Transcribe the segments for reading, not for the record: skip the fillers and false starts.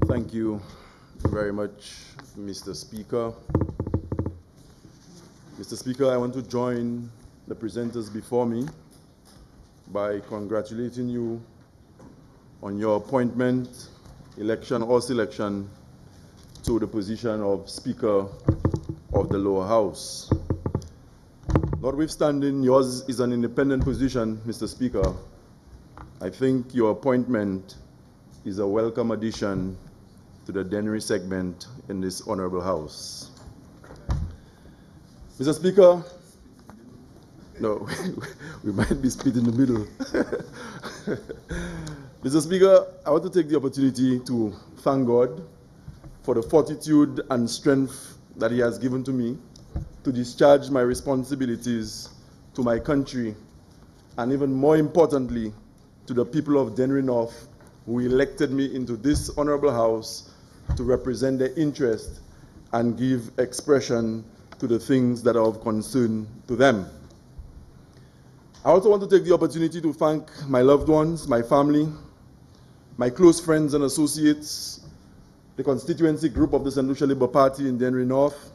Thank you very much, Mr. Speaker. Mr. Speaker, I want to join the presenters before me by congratulating you on your appointment, election or selection to the position of Speaker of the Lower House. Notwithstanding, yours is an independent position, Mr. Speaker. I think your appointment is a welcome addition to the Dennery segment in this honorable House. Mr. Speaker, no, we might be split in the middle. Mr. Speaker, I want to take the opportunity to thank God for the fortitude and strength that He has given to me to discharge my responsibilities to my country, and even more importantly, to the people of Dennery North who elected me into this honorable House to represent their interest and give expression to the things that are of concern to them. I also want to take the opportunity to thank my loved ones, my family, my close friends and associates, the constituency group of the St. Lucia Labour Party in Dennery North,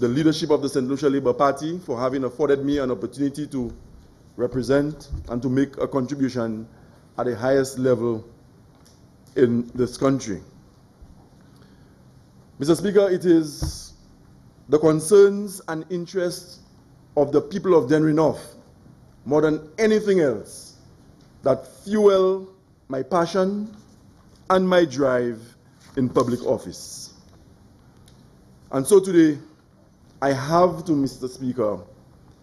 the leadership of the St. Lucia Labour Party for having afforded me an opportunity to represent and to make a contribution at the highest level in this country. Mr. Speaker, it is the concerns and interests of the people of Dennery North, more than anything else, that fuel my passion and my drive in public office. And so today, I have to, Mr. Speaker,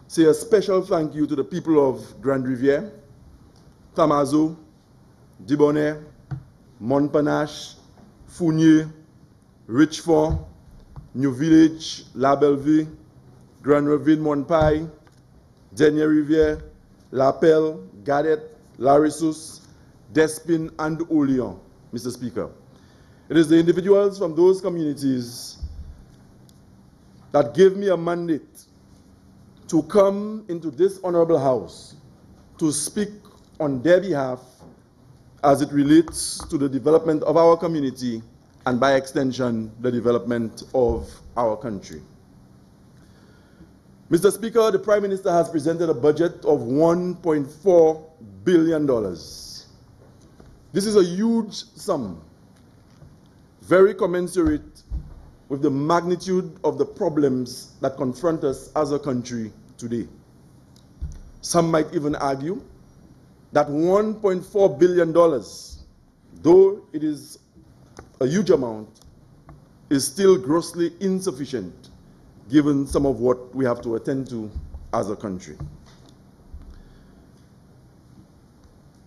say a special thank you to the people of Grand Rivière, Tamazo, Dibonnet, Montparnasse, Fournier, Richfort, New Village, La Bellevue, Grand Ravine, Montpaille, Denier Rivière, La Pelle, Gadet, Larissus, Despin, and Oleon, Mr. Speaker. It is the individuals from those communities that gave me a mandate to come into this honorable House to speak on their behalf as it relates to the development of our community and by extension, the development of our country. Mr. Speaker, the Prime Minister has presented a budget of $1.4 billion. This is a huge sum, very commensurate with the magnitude of the problems that confront us as a country today. Some might even argue that $1.4 billion, though it is a huge amount, is still grossly insufficient given some of what we have to attend to as a country.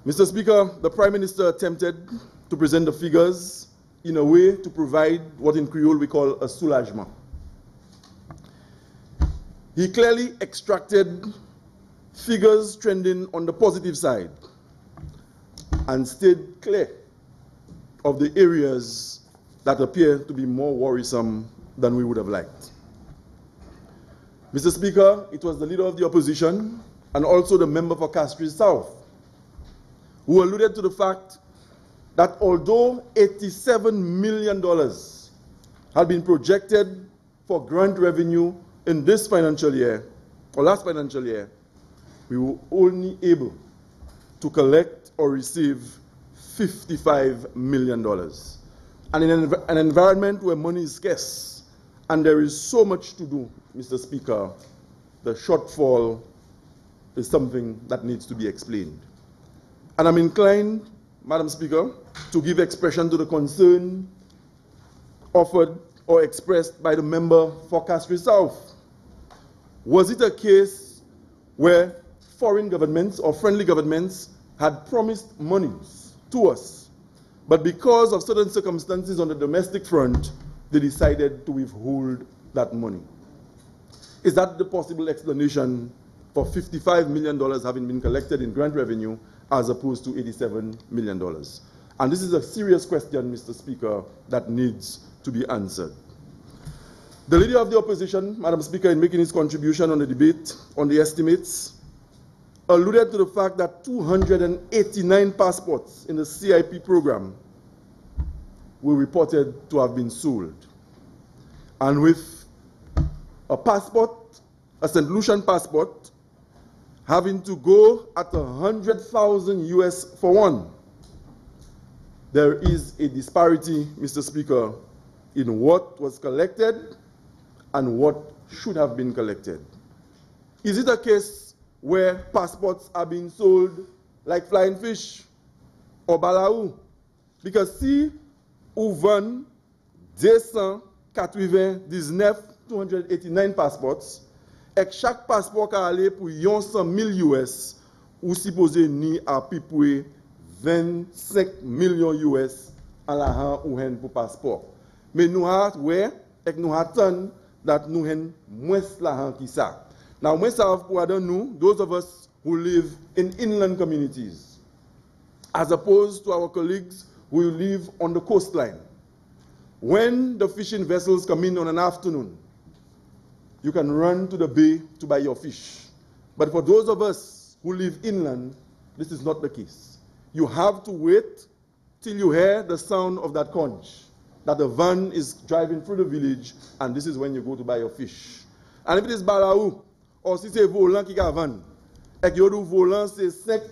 Mr. Speaker, the Prime Minister attempted to present the figures in a way to provide what in Creole we call a soulagement. He clearly extracted figures trending on the positive side and stayed clear of the areas that appear to be more worrisome than we would have liked. Mr. Speaker, it was the leader of the opposition and also the member for Castries South who alluded to the fact that although $87 million had been projected for grant revenue in this financial year, or last financial year, we were only able to collect or receive $55 million. And in an environment where money is scarce and there is so much to do, Mr. Speaker, the shortfall is something that needs to be explained. And I'm inclined, Madam Speaker, to give expression to the concern offered or expressed by the member for Castries South. Was it a case where foreign governments or friendly governments had promised monies to us, but because of certain circumstances on the domestic front, they decided to withhold that money? Is that the possible explanation for $55 million having been collected in grant revenue as opposed to $87 million? And this is a serious question, Mr. Speaker, that needs to be answered. The leader of the opposition, Madam Speaker, in making his contribution on the debate on the estimates, alluded to the fact that 289 passports in the CIP program were reported to have been sold. And with a passport, a St. Lucian passport, having to go at 100,000 US for one, there is a disparity, Mr. Speaker, in what was collected and what should have been collected. Is it a case where passports are being sold like flying fish or balaou? Because si ou vend 289 passports, et chaque passeport ka ale pour 100,000 US, ou supposé ni a pipoué 25 millions US en la han ou hen pour passeport. Mais nous avons et nous attendons that nous hen moins la han ki sa. Now, moi savent pour nous, those of us who live in inland communities, as opposed to our colleagues who live on the coastline. When the fishing vessels come in on an afternoon, you can run to the bay to buy your fish. But for those of us who live inland, this is not the case. You have to wait till you hear the sound of that conch, that the van is driving through the village, and this is when you go to buy your fish. And if it is balaou, or si c'est volant qui a van, et que le volant c'est 5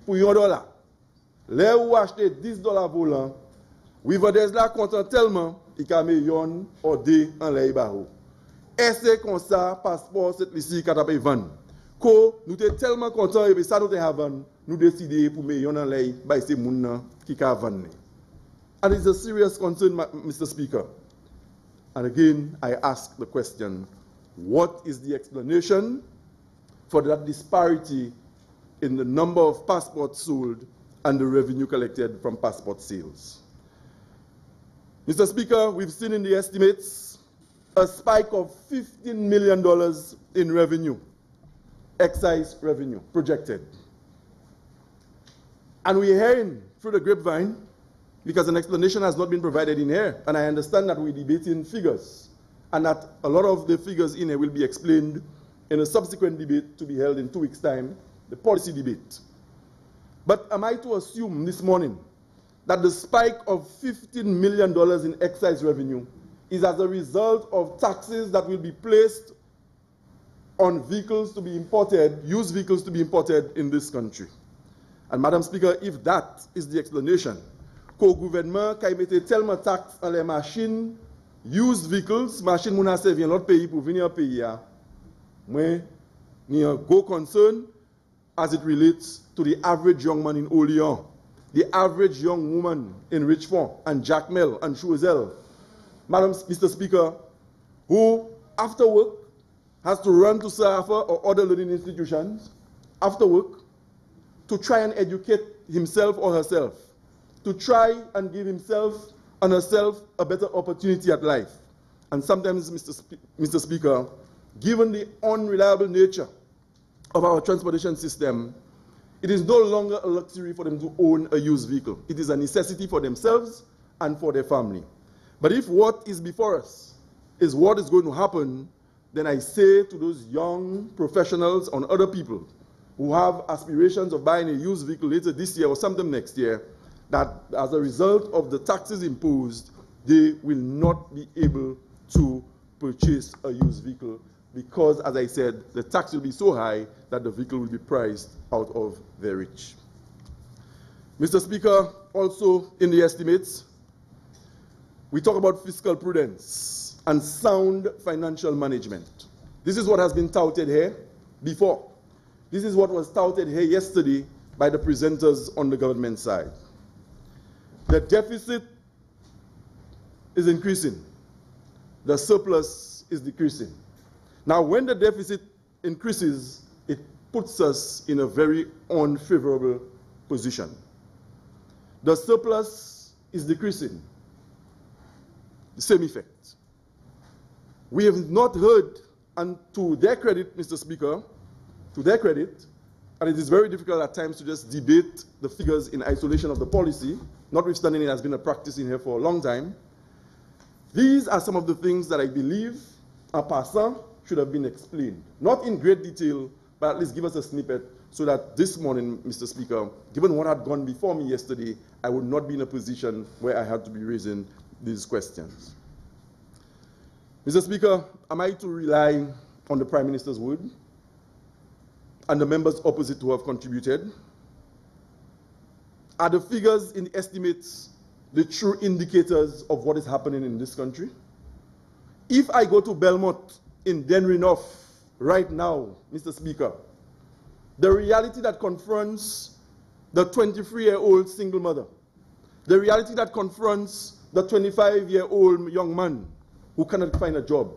pour $1. Là où acheter $10 volant, Wivadez là content tellement, il a mis yon ou deux en l'air barreau. Et c'est comme ça, passeport, cette ici, quand on van. Ko, nous sommes tellement contents, et ça nous avons nous décidé pour mettre yon en l'air, bah c'est moun qui a van. And it's a serious concern, Mr. Speaker. And again, I ask the question, what is the explanation for that disparity in the number of passports sold and the revenue collected from passport sales? Mr. Speaker, we've seen in the estimates a spike of $15 million in revenue, excise revenue projected. And we're hearing through the grapevine, because an explanation has not been provided in here, and I understand that we're debating figures, and that a lot of the figures in here will be explained in a subsequent debate to be held in 2 weeks' time, the policy debate. But am I to assume this morning that the spike of $15 million in excise revenue is as a result of taxes that will be placed on vehicles to be imported, used vehicles to be imported in this country? And Madam Speaker, if that is the explanation, qu'au gouvernement qui mette tellement taxes dans les machines, used vehicles, machines qui ont servi dans l'autre pays pour venir au pays, moi, j'ai un gros concern as it relates to the average young man in Oleon, the average young woman in Richmond, and Jacmel and Choiseul, Mr. Speaker, who after work has to run to SAFA or other learning institutions after work to try and educate himself or herself, to try and give himself and herself a better opportunity at life. And sometimes, Mr. Speaker, given the unreliable nature of our transportation system, it is no longer a luxury for them to own a used vehicle. It is a necessity for themselves and for their family. But if what is before us is what is going to happen, then I say to those young professionals and other people who have aspirations of buying a used vehicle later this year or sometime next year, that as a result of the taxes imposed, they will not be able to purchase a used vehicle because, as I said, the tax will be so high that the vehicle will be priced out of their reach. Mr. Speaker, also in the estimates, we talk about fiscal prudence and sound financial management. This is what has been touted here before. This is what was touted here yesterday by the presenters on the government side. The deficit is increasing. The surplus is decreasing. Now, when the deficit increases, it puts us in a very unfavorable position. The surplus is decreasing. The same effect. We have not heard, and to their credit, Mr. Speaker, to their credit, and it is very difficult at times to just debate the figures in isolation of the policy, notwithstanding it has been a practice in here for a long time. These are some of the things that I believe, en passant, should have been explained. Not in great detail, but at least give us a snippet so that this morning, Mr. Speaker, given what had gone before me yesterday, I would not be in a position where I had to be raising these questions. Mr. Speaker, am I to rely on the Prime Minister's word and the members opposite who have contributed? Are the figures in the estimates the true indicators of what is happening in this country? If I go to Belmont in Denry North right now, Mr. Speaker, the reality that confronts the 23-year-old single mother, the reality that confronts the 25-year-old young man who cannot find a job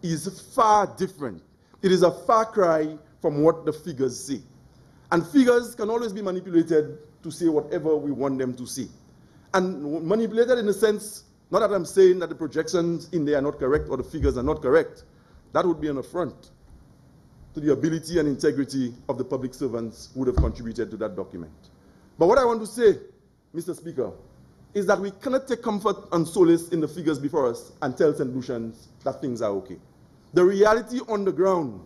is far different. It is a far cry from what the figures say. And figures can always be manipulated to say whatever we want them to say. And manipulated in the sense, not that I'm saying that the projections in there are not correct or the figures are not correct. That would be an affront to the ability and integrity of the public servants who would have contributed to that document. But what I want to say, Mr. Speaker, is that we cannot take comfort and solace in the figures before us and tell St. Lucians that things are okay. The reality on the ground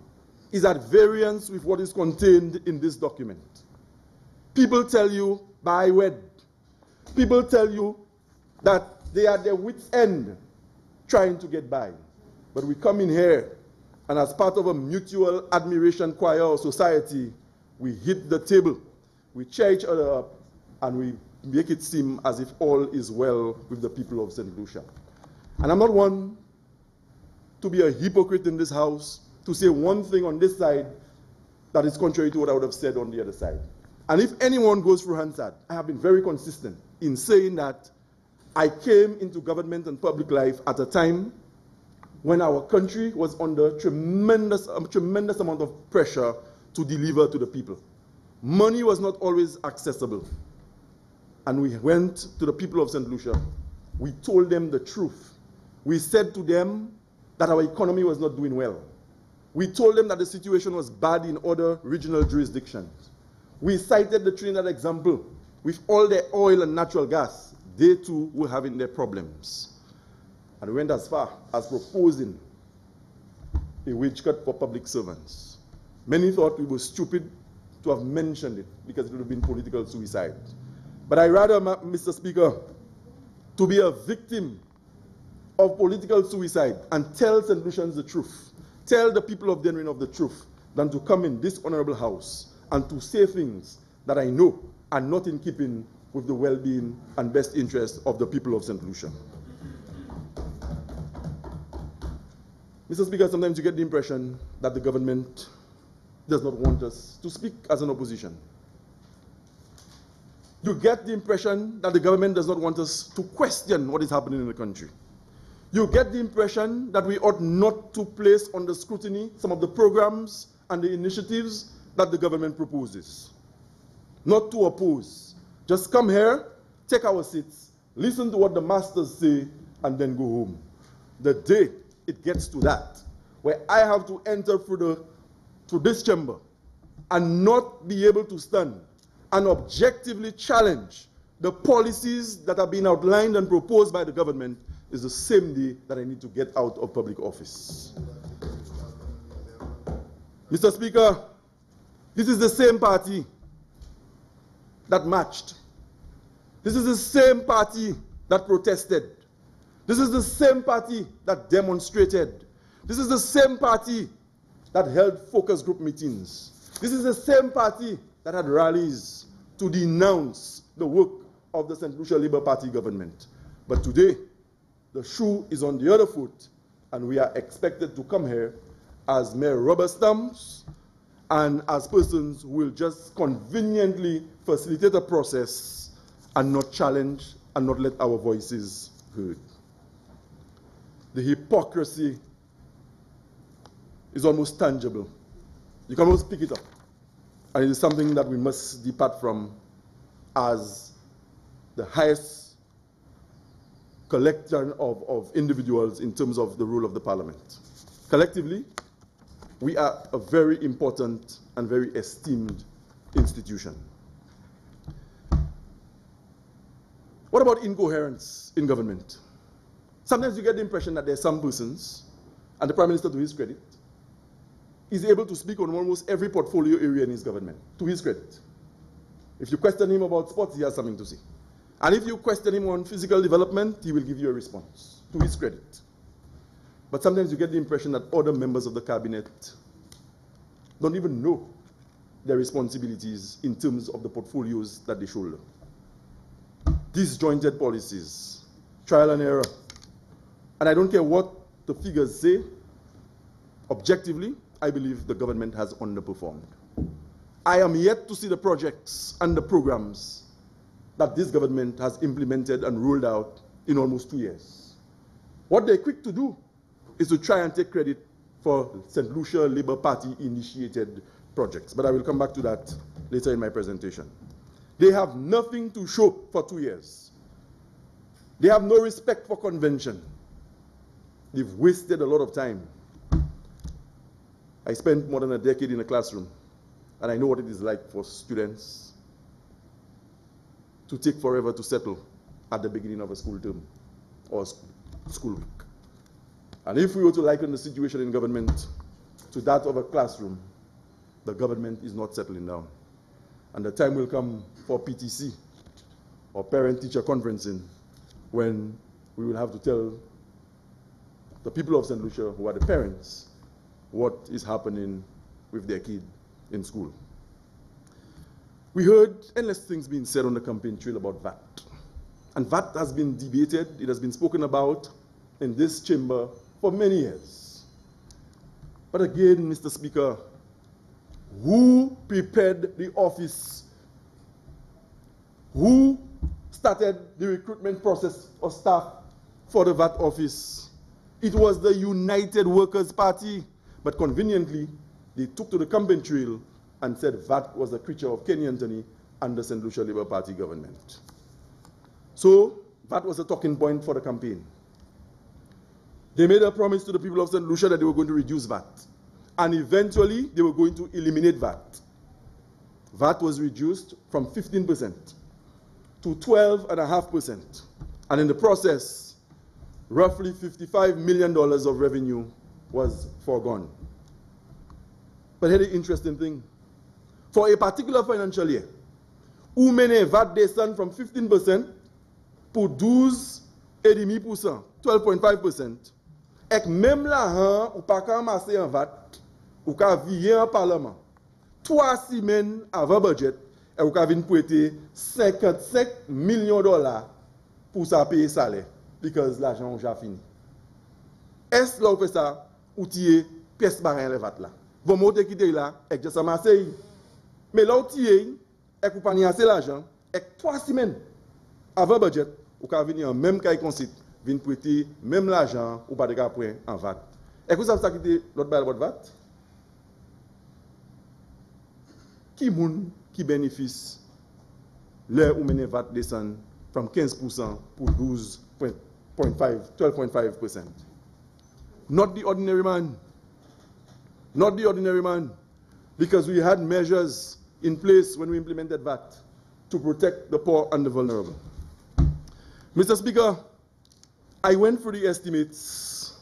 is at variance with what is contained in this document. People tell you by word. People tell you that they are at their wits' end trying to get by. But we come in here, and as part of a mutual admiration choir or society, we hit the table, we cheer each other up, and we make it seem as if all is well with the people of St. Lucia. And I'm not one to be a hypocrite in this house, to say one thing on this side that is contrary to what I would have said on the other side. And if anyone goes through Hansard, I have been very consistent in saying that I came into government and public life at a time when our country was under a tremendous amount of pressure to deliver to the people. Money was not always accessible. And we went to the people of St. Lucia. We told them the truth. We said to them that our economy was not doing well. We told them that the situation was bad in other regional jurisdictions. We cited the Trinidad example. With all their oil and natural gas, they too were having their problems. And we went as far as proposing a wage cut for public servants. Many thought we were stupid to have mentioned it because it would have been political suicide. But I rather, Mr. Speaker, to be a victim of political suicide and tell St. Lucians the truth, tell the people of Denrin of the truth, than to come in this honorable house and to say things that I know are not in keeping with the well-being and best interests of the people of St. Lucia. Mr. Speaker, sometimes you get the impression that the government does not want us to speak as an opposition. You get the impression that the government does not want us to question what is happening in the country. You get the impression that we ought not to place under scrutiny some of the programs and the initiatives that the government proposes. Not to oppose. Just come here, take our seats, listen to what the masters say, and then go home. The day it gets to that, where I have to enter through this chamber and not be able to stand and objectively challenge the policies that are being outlined and proposed by the government, is the same day that I need to get out of public office. Mr. Speaker, this is the same party that marched. This is the same party that protested. This is the same party that demonstrated. This is the same party that held focus group meetings. This is the same party that had rallies to denounce the work of the St. Lucia Labour Party government. But today, the shoe is on the other foot, and we are expected to come here as mere rubber stamps and as persons who will just conveniently facilitate a process and not challenge and not let our voices heard. The hypocrisy is almost tangible. You can almost pick it up. And it is something that we must depart from as the highest collection of individuals in terms of the role of the parliament. Collectively, we are a very important and very esteemed institution. What about incoherence in government? Sometimes you get the impression that there are some persons, and the Prime Minister, to his credit, is able to speak on almost every portfolio area in his government, to his credit. If you question him about sports, he has something to say. And if you question him on physical development, he will give you a response, to his credit. But sometimes you get the impression that other members of the cabinet don't even know their responsibilities in terms of the portfolios that they shoulder. Disjointed policies, trial and error. And I don't care what the figures say, objectively, I believe the government has underperformed. I am yet to see the projects and the programs that this government has implemented and rolled out in almost 2 years. What they're quick to do is to try and take credit for St. Lucia Labour Party initiated projects. But I will come back to that later in my presentation. They have nothing to show for 2 years. They have no respect for convention. They've wasted a lot of time. I spent more than a decade in a classroom, and I know what it is like for students to take forever to settle at the beginning of a school term or school week. And if we were to liken the situation in government to that of a classroom, the government is not settling down. And the time will come for PTC or parent-teacher conferencing when we will have to tell the people of St. Lucia, who are the parents, what is happening with their kid in school. We heard endless things being said on the campaign trail about VAT. And VAT has been debated, it has been spoken about in this chamber for many years. But again, Mr. Speaker, who prepared the office? Who started the recruitment process of staff for the VAT office? It was the United Workers' Party. But conveniently, they took to the campaign trail and said VAT was a creature of Kenny Anthony and the St. Lucia Labour Party government. So VAT was a talking point for the campaign. They made a promise to the people of St. Lucia that they were going to reduce VAT. And eventually, they were going to eliminate VAT. VAT was reduced from 15% to 12.5%. And in the process, roughly $55 million of revenue was foregone. But here's the interesting thing. For a particular financial year, où mène VAT descend from 15% pour 12,5%, 12.5%, et même l'argent ou pas ramasser en VAT, ou ka virer en parlement 3 semaines avant budget, et ou ka vinn prêter $55 millions pour ça payer salaire, because l'argent déjà fini. Est-ce là où fait ça? Ou tiye pièce barren le VAT là. Bon monte qui là, et que ça masse. Mais là où tiye, et qu'on pas assez l'argent, et 3 semaines avant budget, ou ka venir en même cas consit, vinn prêter même l'argent ou pas de cas point en VAT. Et que ça qui était l'autre bail votre VAT? Qui moun qui bénéficie l'heure où mène VAT descend from 15% pour 12.5%. Not the ordinary man. Not the ordinary man. Because we had measures in place when we implemented VAT to protect the poor and the vulnerable. Mr. Speaker, I went through the estimates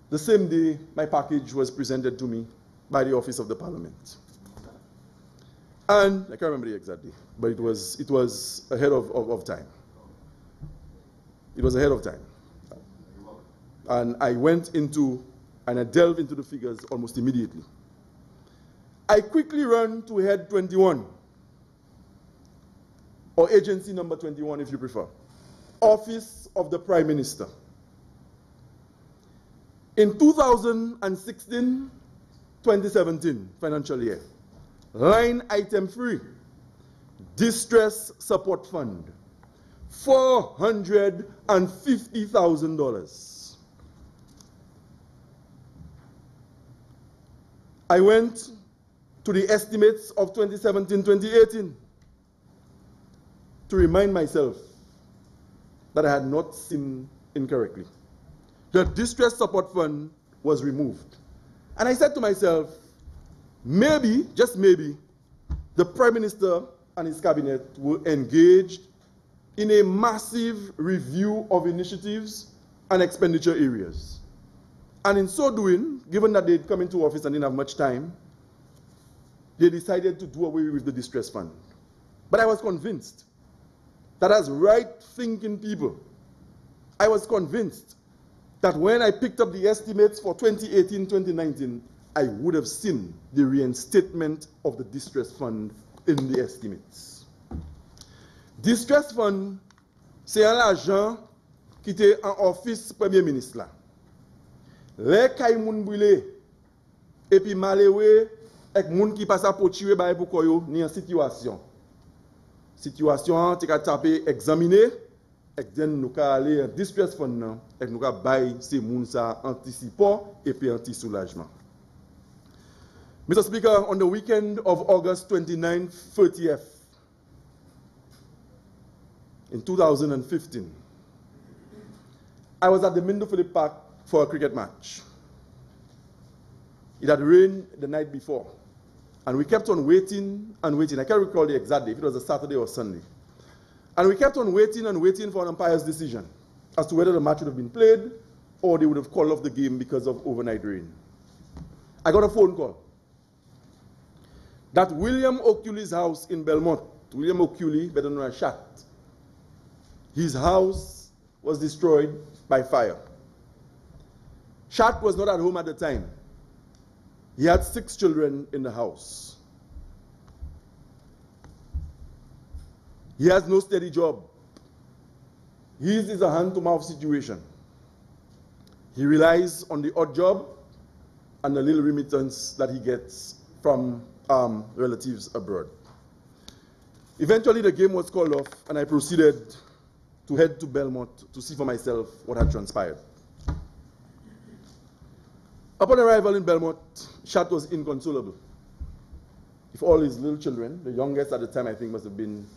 the same day my package was presented to me by the Office of the Parliament. And I can't remember the exact day, but it was ahead of time. It was ahead of time. And I went into, and I delved into the figures almost immediately. I quickly ran to head 21, or agency number 21 if you prefer, Office of the Prime Minister. In 2016-2017 financial year, line item 3, Distress Support Fund, $450,000. I went to the estimates of 2017-2018 to remind myself that I had not seen incorrectly. The Distress Support Fund was removed. And I said to myself, maybe, just maybe, the Prime Minister and his cabinet will engage in a massive review of initiatives and expenditure areas. And in so doing, given that they'd come into office and didn't have much time, they decided to do away with the distress fund. But I was convinced that as right-thinking people, I was convinced that when I picked up the estimates for 2018-2019, I would have seen the reinstatement of the distress fund in the estimates. Distress fund, c'est l'argent qui était en office Premier ministre là. Les kay moun brûlé et puis malheureux avec moun qui passe à pour tirer bail pour koyo ni en situation. Situation tu ka taper examiner et den nous ka aller en distress fund nan et nous ka bail ces moun ça anticipant et puis anti soulagement. Mr. Speaker, on the weekend of August 29th, 30th in 2015, I was at the Mindo Philip Park for a cricket match. It had rained the night before, and we kept on waiting and waiting. I can't recall the exact day, if it was a Saturday or Sunday. And we kept on waiting and waiting for an umpire's decision as to whether the match would have been played or they would have called off the game because of overnight rain. I got a phone call that William Okuli's house in Belmont, William Okuli, better known as Shat, his house was destroyed by fire. Shat was not at home at the time. He had 6 children in the house. He has no steady job. His is a hand-to-mouth situation. He relies on the odd job and the little remittance that he gets from relatives abroad. Eventually, the game was called off, and I proceeded to head to Belmont to see for myself what had transpired. Upon arrival in Belmont, Shat was inconsolable. If all his little children, the youngest at the time I think must have been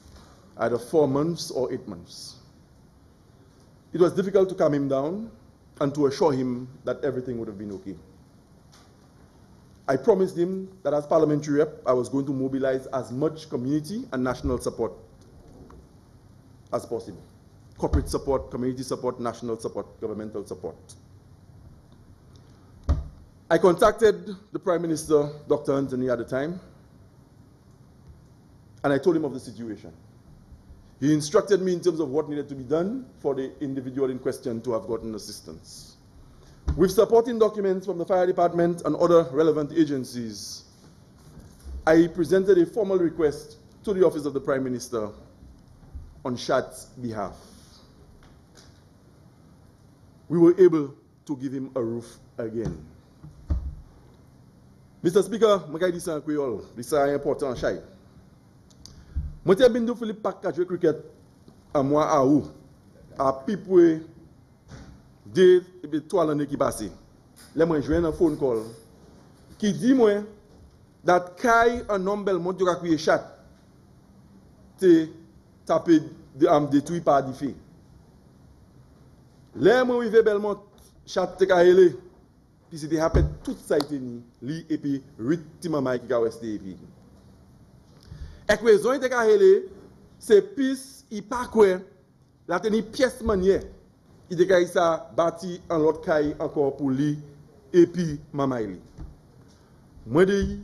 either 4 months or 8 months. It was difficult to calm him down and to assure him that everything would have been okay. I promised him that as parliamentary rep, I was going to mobilize as much community and national support as possible. Corporate support, community support, national support, governmental support. I contacted the Prime Minister, Dr. Anthony, at the time, and I told him of the situation. He instructed me in terms of what needed to be done for the individual in question to have gotten assistance. With supporting documents from the fire department and other relevant agencies, I presented a formal request to the office of the Prime Minister on Shat's behalf. We were able to give him a roof again. Mr. Speaker, je vais dire en créole, c'est important, Shai. Je suis venu Philippe Park à jouer cricket à moi à où, à Pipoué, 2 et 3 l'année qui passée. Là, moi, j'ai un phone call qui dit moi that Kai un homme Belmont qui a crié chat, t'es tapé détruit par des filles. Là, moi, je vais Belmont, chat t'es carré. Puis c'était après tout ça a été li et puis rythme maman qui a resté et puis. Et que raison était carré, c'est pis il pas quoi la tenir pièce manière. Il était ça bâti en l'autre caille encore pour lui et puis maman li. Moi dis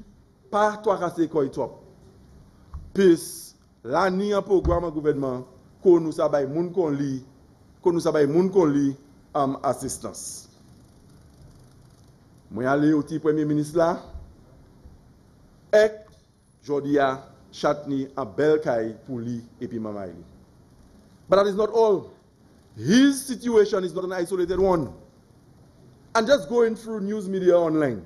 pas toi casser quoi toi. Puis la ni en programme gouvernement qu'on nous ça bay moun qu'on li, qu'on nous ça bay moun qu'on li assistance. Je suis allé au petit Premier ministre là, et je dis à Chatni en bel caille pour lui et puis maman. But that is not all. His situation is not an isolated one. And just going through news media online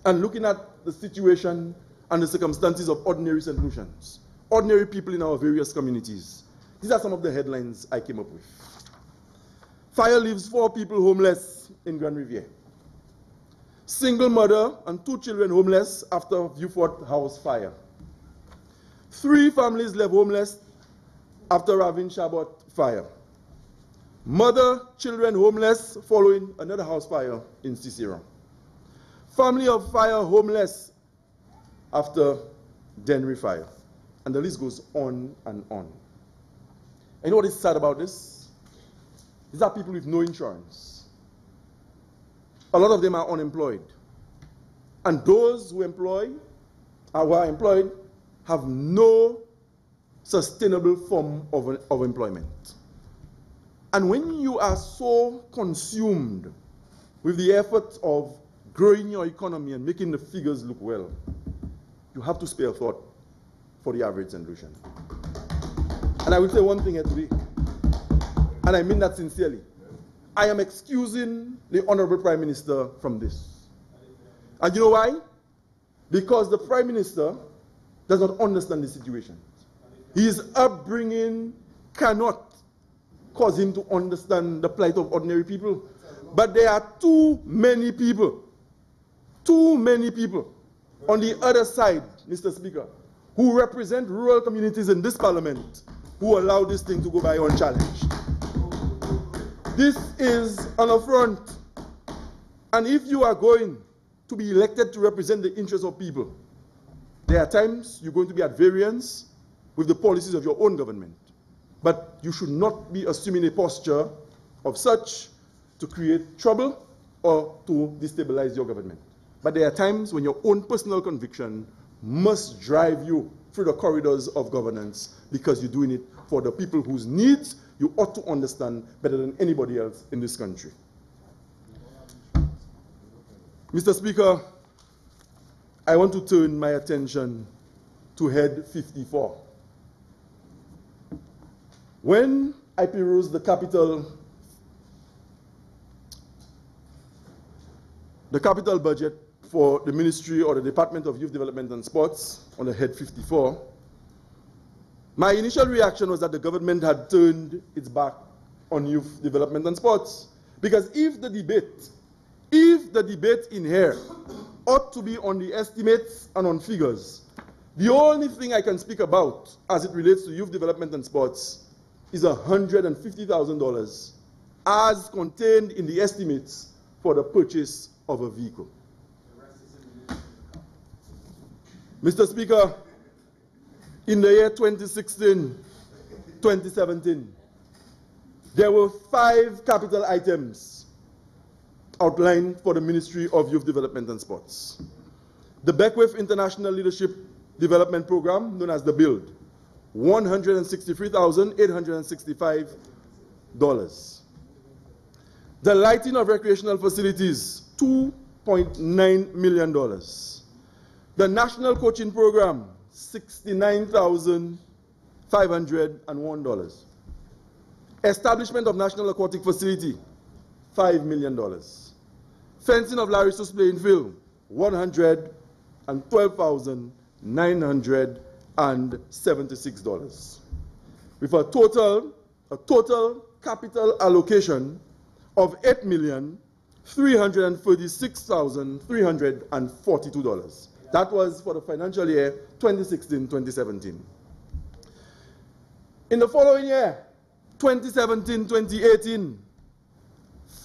and looking at the situation and the circumstances of ordinary solutions, ordinary people in our various communities. These are some of the headlines I came up with. Fire leaves 4 people homeless in Grand Riviere. Single mother and 2 children homeless after Viewfort house fire. 3 families left homeless after Ravin Shabbat fire. Mother, children homeless following another house fire in Cicero. Family of fire homeless after Denry fire. And the list goes on and on. And you know what is sad about this? These are people with no insurance. a lot of them are unemployed. And those who are employed have no sustainable form of employment. And when you are so consumed with the effort of growing your economy and making the figures look well, you have to spare thought for the average St. Lucian. And I will say one thing here today, and I mean that sincerely. I am excusing the Honorable Prime Minister from this. And you know why? Because the Prime Minister does not understand the situation. His upbringing cannot cause him to understand the plight of ordinary people. But there are too many people on the other side, Mr. Speaker, who represent rural communities in this parliament who allow this thing to go by unchallenged. This is an affront. And if you are going to be elected to represent the interests of people, there are times you're going to be at variance with the policies of your own government. But you should not be assuming a posture of such to create trouble or to destabilize your government. But there are times when your own personal conviction must drive you through the corridors of governance because you're doing it for the people whose needs you ought to understand better than anybody else in this country. Mr. Speaker, I want to turn my attention to Head 54. When I peruse the capital budget for the Ministry or the Department of Youth Development and Sports on the Head 54, my initial reaction was that the government had turned its back on youth development and sports. Because if the debate in here ought to be on the estimates and on figures, the only thing I can speak about as it relates to youth development and sports is $150,000 as contained in the estimates for the purchase of a vehicle. Mr. Speaker, in the year 2016-2017, there were 5 capital items outlined for the Ministry of Youth Development and Sports. The Beckwith International Leadership Development Program, known as the BUILD, $163,865. The lighting of recreational facilities, $2.9 million. The National Coaching Program, $69,501. Establishment of National Aquatic Facility, $5 million. Fencing of Larissos Playing Field, $112,976. With a total capital allocation of $8,336,342. That was for the financial year 2016-2017. In the following year, 2017-2018,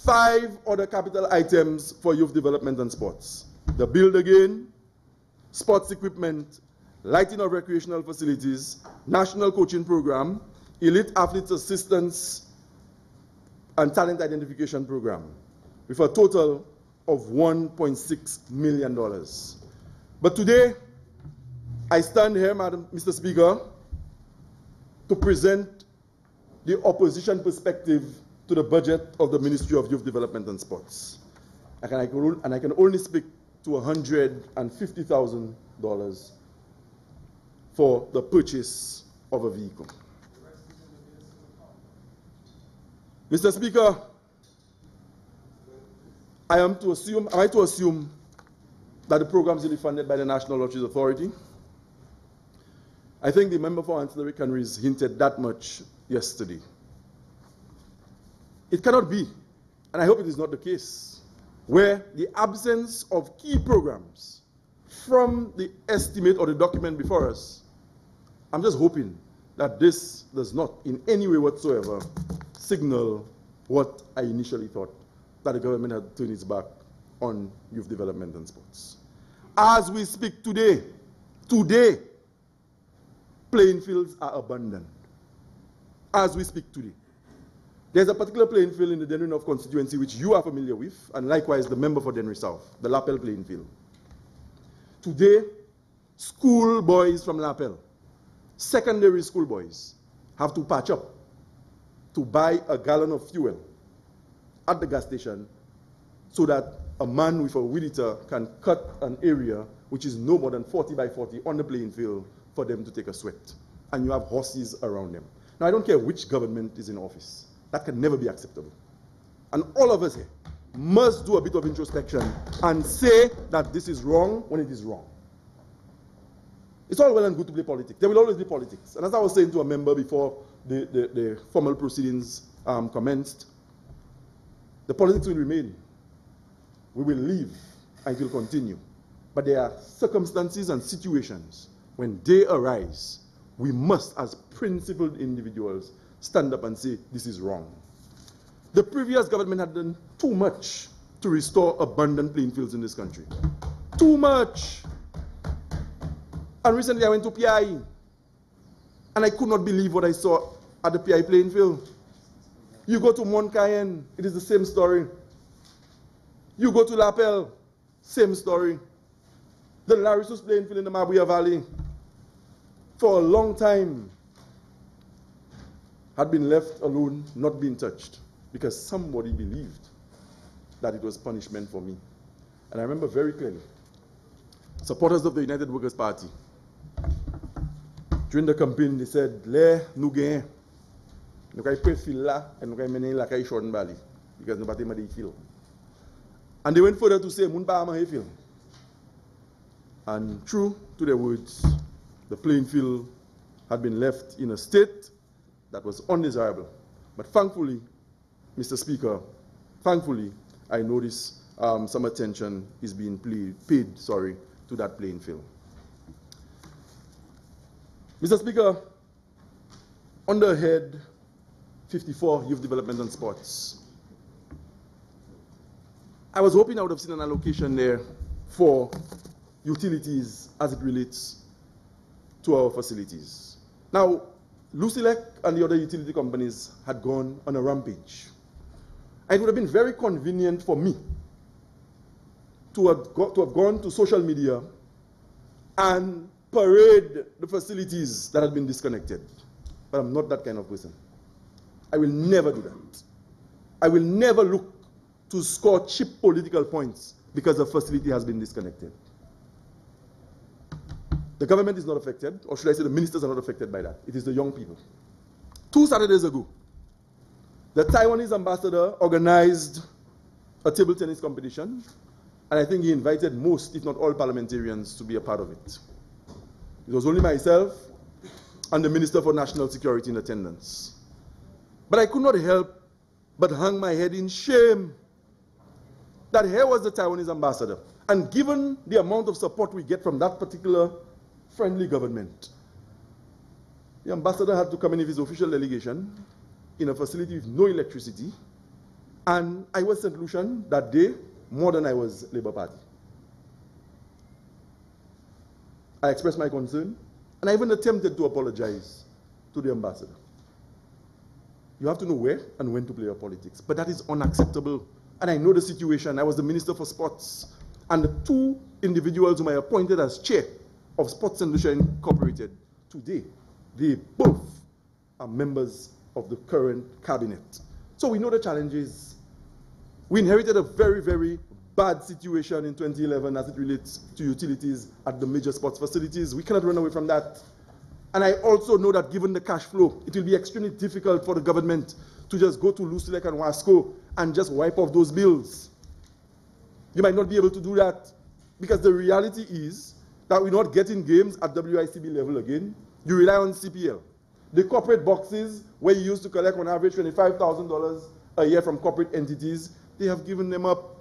5 other capital items for youth development and sports. The build again, sports equipment, lighting of recreational facilities, national coaching program, elite athletes assistance, and talent identification program, with a total of $1.6 million. But today, I stand here, Mr. Speaker, to present the opposition perspective to the budget of the Ministry of Youth Development and Sports. And I can only speak to $150,000 for the purchase of a vehicle. Mr. Speaker, am I to assume that the programs will be funded by the National Lotteries Authority? I think the member for Ancillary Canries hinted that much yesterday. It cannot be, and I hope it is not the case, where the absence of key programs from the estimate or the document before us, I'm just hoping that this does not in any way whatsoever signal what I initially thought, that the government had turned its back on youth development and sports. As we speak today, playing fields are abandoned. As we speak today. There's a particular playing field in the Denry North constituency which you are familiar with, and likewise the member for Denry South, the Lapel playing field. Today, school boys from Lapel, secondary school boys, have to patch up to buy a gallon of fuel at the gas station so that a man with a weed eater can cut an area which is no more than 40 by 40 on the playing field for them to take a sweat. And you have horses around them. Now, I don't care which government is in office. That can never be acceptable. And all of us here must do a bit of introspection and say that this is wrong when it is wrong. It's all well and good to play politics. There will always be politics. And as I was saying to a member before the formal proceedings commenced, the politics will remain. We will leave and it will continue. But there are circumstances and situations when they arise, we must, as principled individuals, stand up and say, this is wrong. The previous government had done too much to restore abundant playing fields in this country. Too much. And recently I went to PI, and I could not believe what I saw at the PI playing field. You go to Mont Cayenne, it is the same story. You go to Lapel, same story. The Larissus playing field in the Mabuya Valley, for a long time, had been left alone, not being touched, because somebody believed that it was punishment for me. And I remember very clearly, supporters of the United Workers' Party, during the campaign, they said, "Le, nous gagnons. Nous avons pris fil là, et nous avons mené la caille Shawn Bali, because nous avons pas de fil." And they went further to say, "Mun ba ma fil." And true to their words, the playing field had been left in a state that was undesirable. But thankfully, Mr. Speaker, thankfully, I notice some attention is being paid to that playing field. Mr. Speaker, under head 54, Youth Development and Sports, I was hoping I would have seen an allocation there for utilities as it relates to our facilities. Now, Lucilec and the other utility companies had gone on a rampage. And it would have been very convenient for me to have gone to social media and parade the facilities that had been disconnected. But I'm not that kind of person. I will never do that. I will never look to score cheap political points because a facility has been disconnected. The government is not affected, or should I say the ministers are not affected by that. It is the young people. 2 Saturdays ago, the Taiwanese ambassador organized a table tennis competition, and I think he invited most, if not all, parliamentarians to be a part of it. It was only myself and the Minister for National Security in attendance. But I could not help but hang my head in shame that here was the Taiwanese ambassador. And given the amount of support we get from that particular friendly government, the ambassador had to come in with his official delegation in a facility with no electricity, and I was St. Lucian that day more than I was Labour Party. I expressed my concern, and I even attempted to apologize to the ambassador. You have to know where and when to play your politics, but that is unacceptable. And I know the situation. I was the Minister for Sports, and the 2 individuals whom I appointed as chair of Sports St. Lucia Incorporated, today, they both are members of the current cabinet. So we know the challenges. We inherited a very, very bad situation in 2011 as it relates to utilities at the major sports facilities. We cannot run away from that. And I also know that given the cash flow, it will be extremely difficult for the government to just go to Lucilec and Wasco and just wipe off those bills. You might not be able to do that, because the reality is that we're not getting games at WICB level again. You rely on CPL. The corporate boxes, where you used to collect on average $25,000 a year from corporate entities, they have given them up.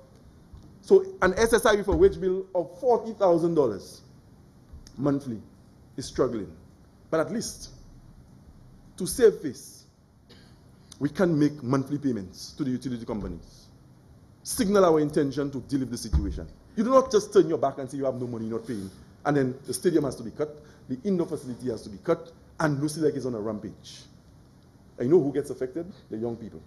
So an SSI with a wage bill of $40,000 monthly is struggling. But at least, to save face, we can make monthly payments to the utility companies. Signal our intention to deal with the situation. You do not just turn your back and say you have no money, you're not paying, and then the stadium has to be cut, the indoor facility has to be cut, and Lucilec is on a rampage. And you know who gets affected? The young people.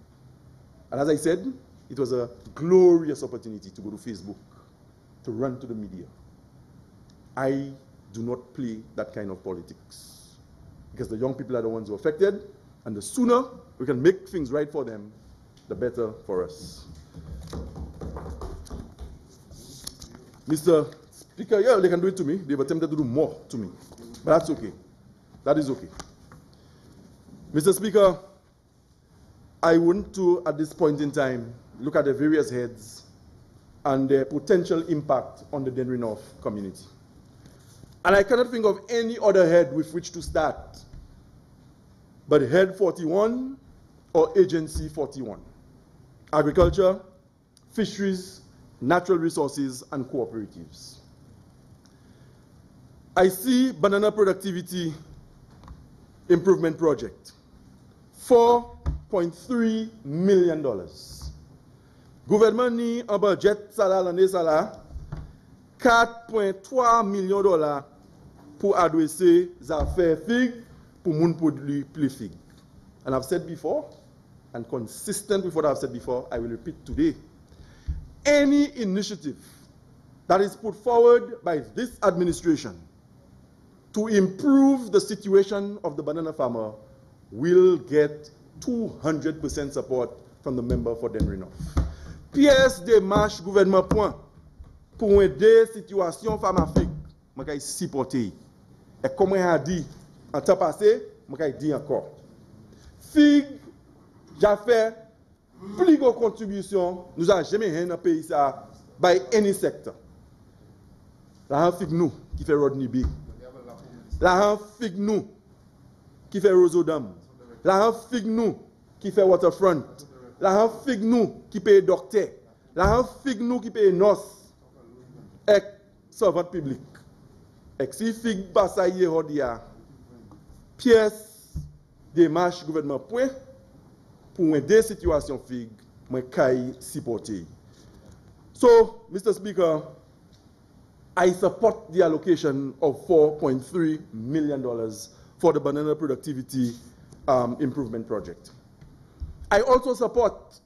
And as I said, it was a glorious opportunity to go to Facebook, to run to the media. I do not play that kind of politics, because the young people are the ones who are affected, and the sooner we can make things right for them, the better for us. Mr. Speaker, yeah, they can do it to me. They've attempted to do more to me, but that's okay. That is okay. Mr. Speaker, I want to, at this point in time, look at the various heads and their potential impact on the Dennery North community. And I cannot think of any other head with which to start but Head 41 or Agency 41. Agriculture, fisheries, natural resources, and cooperatives. I see banana productivity improvement project, $4.3 million. Gouvernement ni un budget sala l'année sala $4.3 millions pour adresser les affaires fig pour moun produit plus fig. And I've said before, and consistent with what I've said before, I will repeat today. Any initiative that is put forward by this administration to improve the situation of the banana farmer will get 200% support from the member for Dennery North. Pièce de marche gouvernement point pour aider la situation pharmaceutique, je vais supporter. Et comme on a dit en temps passé, je vais dire encore. FIG, j'ai fait plus de contributions, nous n'avons jamais rien dans le pays ça, by any sector. La FIG nous, qui fait Rodney B. La FIG nous, qui fait Rosodam. La FIG nous, qui fait Waterfront. La FIG nous, qui paye docteur. La FIG nous, qui paye nurse. Et servant public. Et si FIG bataille Rodia, pièce démarche gouvernement point pour aider la situation FIG, moi caille supporter. So, Mr. Speaker, I support the allocation of $4.3 million for the banana productivity improvement project. I also support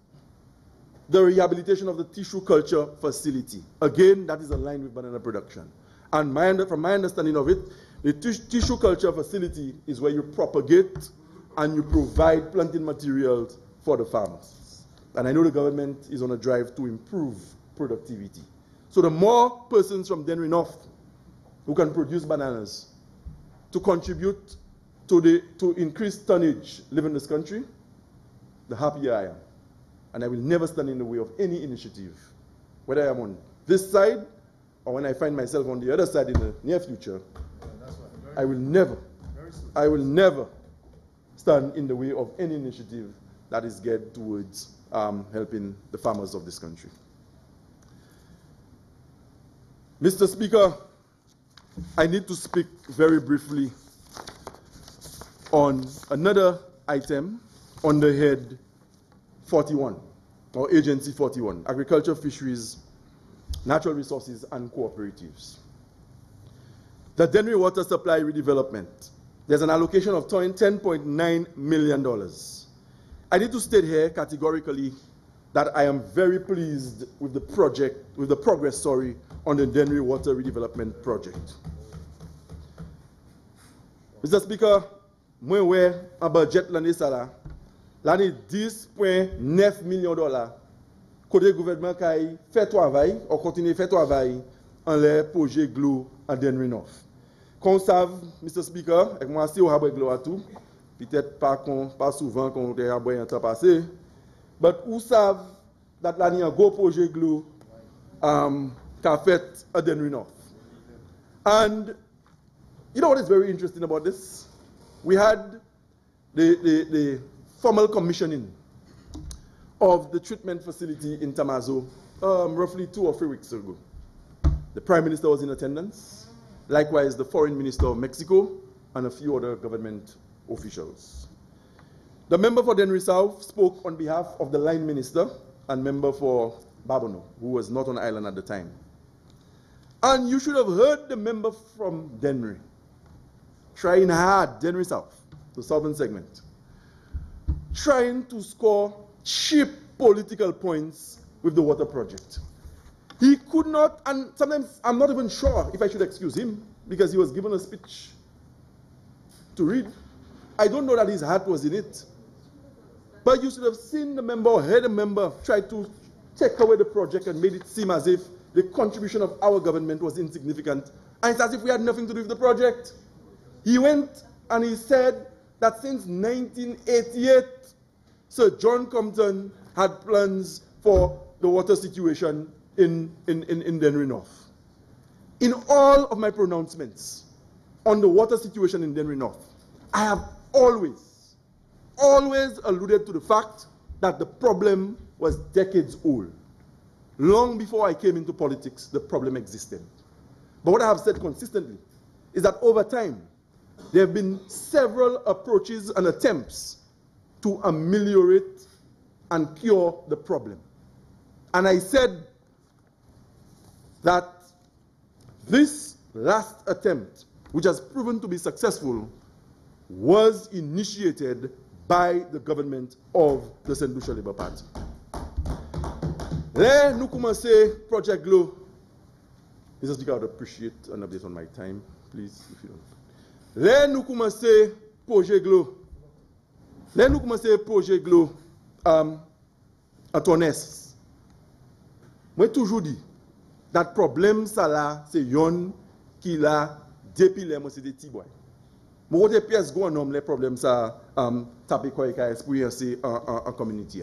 the rehabilitation of the tissue culture facility. Again, that is aligned with banana production. And from my understanding of it, the tissue culture facility is where you propagate and you provide planting materials for the farmers. And I know the government is on a drive to improve productivity. So the more persons from Dennery North who can produce bananas to contribute to increased tonnage living in this country, the happier I am. And I will never stand in the way of any initiative, whether I'm on this side or when I find myself on the other side in the near future. I will never stand in the way of any initiative that is geared towards helping the farmers of this country. Mr. Speaker, I need to speak very briefly on another item under Head 41, or Agency 41, Agriculture, Fisheries, Natural Resources, and Cooperatives. The Dennery Water Supply Redevelopment, there's an allocation of $10.9 million. I need to state here categorically that I am very pleased with the progress on the Dennery Water Redevelopment Project. Mr. Speaker, moi ouais un budget l'année ça l'année $10.9 millions côté gouvernement qui fait travail ou continue faire travail en les projets GLO à Dennery North. Comme vous savez, Mr. Speaker, avec moi aussi au rabais GLO à tout, peut-être pas souvent qu'on est rabais en temps passé, mais vous savez that l'année un gros projet GLO qu'a fait à Dennery North. And you know what is very interesting about this? We had the formal commissioning of the treatment facility in Tamazo roughly 2 or 3 weeks ago. The Prime Minister was in attendance, likewise the Foreign Minister of Mexico, and a few other government officials. The member for Dennery South spoke on behalf of the line minister and member for Babono, who was not on island at the time. And you should have heard the member from Dennery trying hard, Dennery South, the southern segment, trying to score cheap political points with the water project. He could not, and sometimes I'm not even sure if I should excuse him, because he was given a speech to read. I don't know that his heart was in it. But you should have seen the member, or heard a member try to take away the project and made it seem as if the contribution of our government was insignificant. And it's as if we had nothing to do with the project. He went and he said that since 1988, Sir John Compton had plans for the water situation in Dennery North. In all of my pronouncements on the water situation in Dennery North, I have always alluded to the fact that the problem was decades old. Long before I came into politics, the problem existed. But what I have said consistently is that over time, there have been several approaches and attempts to ameliorate and cure the problem. And I said that this last attempt, which has proven to be successful, was initiated by the government of the St. Lucia Labour Party. Là, nous commençons Project Glow. Mr. Speaker, I would appreciate an update on my time, please, if you don't. Là, nous commençons Projet Glow. Là, nous commençons Projet Glow à Tonnes. Moi, toujours dit, that problem, ça là, c'est yon qui l'a dépilé, moi, c'est des petits boys. Moi, j'ai pièces go en homme, les problèmes, ça, taper quoi, et expériencer en community.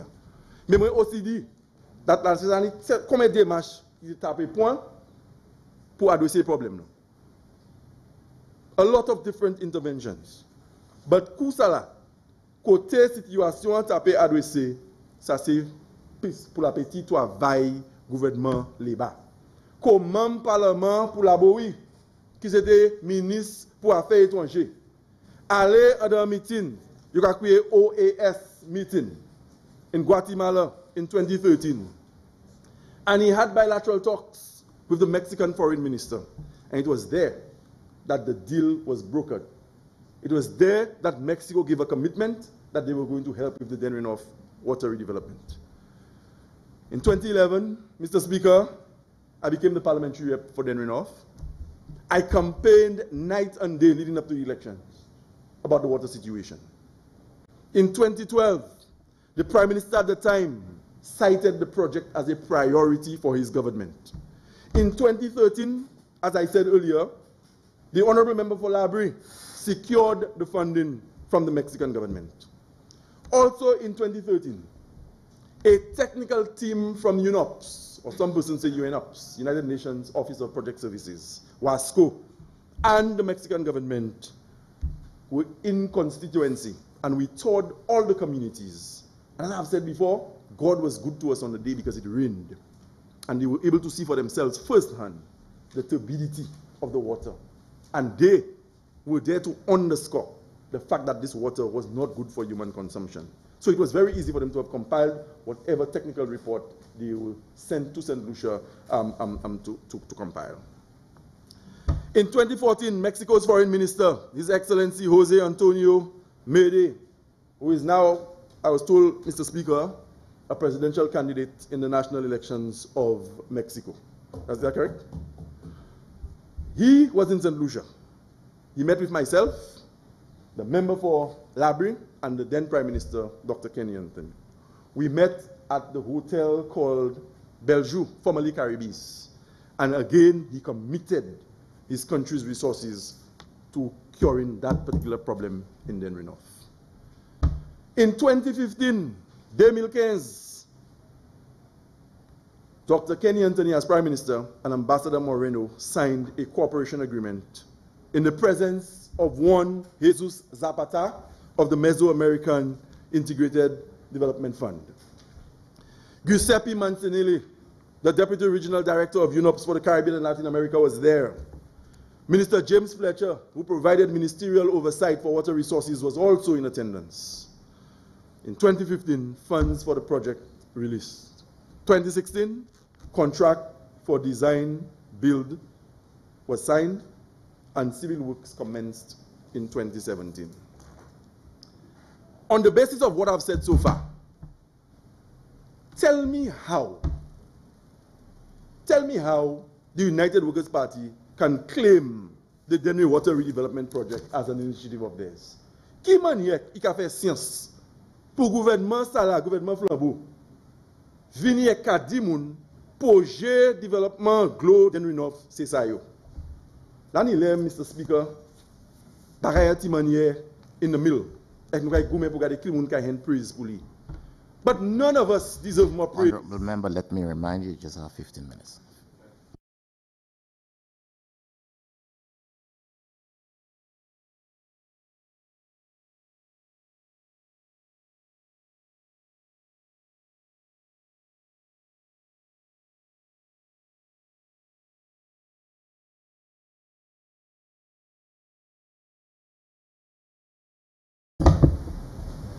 Mais moi aussi dit, that là, c'est combien de démarches qui tapent point pour adresser les problèmes. A lot of different interventions. But coup ça là, côté situation tapé adressé, ça c'est pour la petite travail gouvernement là-bas. Comment parlement pour la Boui, qui était ministre pour affaires étrangères, aller à un meeting, you can create OAS meeting in Guatemala in 2013. And he had bilateral talks with the Mexican foreign minister. And it was there that the deal was brokered. It was there that Mexico gave a commitment that they were going to help with the Dennery North water redevelopment. In 2011, Mr. Speaker, I became the parliamentary rep for Dennery North. I campaigned night and day leading up to the elections about the water situation. In 2012, the Prime Minister at the time cited the project as a priority for his government. In 2013, as I said earlier, the Honorable Member for Labrie secured the funding from the Mexican government. Also in 2013, a technical team from UNOPS, or some person say UNOPS, United Nations Office of Project Services, WASCO, and the Mexican government were in constituency, and we toured all the communities. And as I've said before, God was good to us on the day because it rained. And they were able to see for themselves firsthand the turbidity of the water. And they were there to underscore the fact that this water was not good for human consumption. So it was very easy for them to have compiled whatever technical report they will send to St. Lucia to compile. In 2014, Mexico's foreign minister, His Excellency Jose Antonio Mede, who is now, I was told, Mr. Speaker, a presidential candidate in the national elections of Mexico. Is that correct? He was in St. Lucia. He met with myself, the member for Labrie, and the then Prime Minister, Dr. Kenny Anthony. We met at the hotel called Bellevue, formerly Caribbees. And again, he committed his country's resources to curing that particular problem in Dennery North. In 2015, 2015, Dr. Kenny Anthony, as Prime Minister, and Ambassador Moreno signed a cooperation agreement in the presence of one Jesus Zapata of the Mesoamerican Integrated Development Fund. Giuseppe Mancinelli, the Deputy Regional Director of UNOPS for the Caribbean and Latin America, was there. Minister James Fletcher, who provided ministerial oversight for water resources, was also in attendance. In 2015, funds for the project released. 2016, contract for design, build was signed, and civil works commenced in 2017. On the basis of what I've said so far, Tell me how the United Workers' Party can claim the Dennery Water Redevelopment Project as an initiative of theirs. Qui manière qui a fait science pour gouvernement ça là, gouvernement flambeau, venir et dit moun projet développement Glo Dennery North, c'est ça yo. Là ni l'aime, Mr. Speaker, pareil ti manière in the middle. Et nous va goumer pour garder qui moun ka hand praise pour lui. But none of us deserve more praise. Honorable member, let me remind you, you just have 15 minutes.